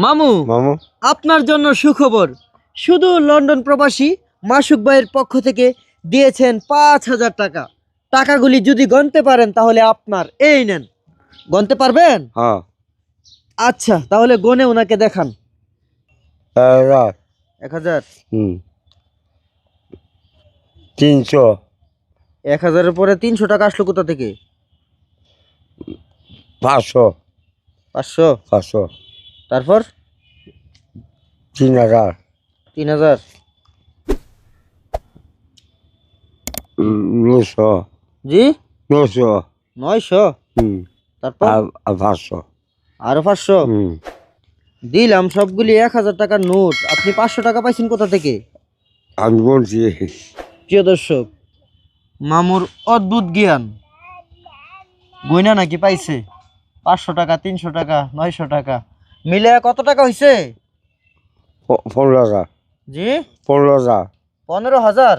মামু মামু আপনার জন্য সুখবর, শুধু লন্ডন প্রবাসী মাসুক ভাইয়ের পক্ষ থেকে দিয়েছেন 5,000 টাকা। টাকাগুলি যদি গণতে পারেন তাহলে আপনার। এই নেন, গণতে পারবেন? হ্যাঁ আচ্ছা, তাহলে গনে ওনাকে দেখান। 1000, 300 1000-এর পরে 300 টাকা আসলো কোথা থেকে? 500 500, 500 তারপর 3000 3000, 900 জি 900 900, তারপর আর 500 আরো 500 দিলাম। সবগুলি 1000 টাকার নোট। আপনি 500 টাকা পাইছেন কোথা থেকে? আমি বলছি প্রিয় দর্শক, মামুর অদ্ভুত জ্ঞান। গয়না নাকি পাইছে 500 টাকা, 300 টাকা, 900 টাকা মিলে কত টাকা হইছে? 15,000 জি 15,000 15,000।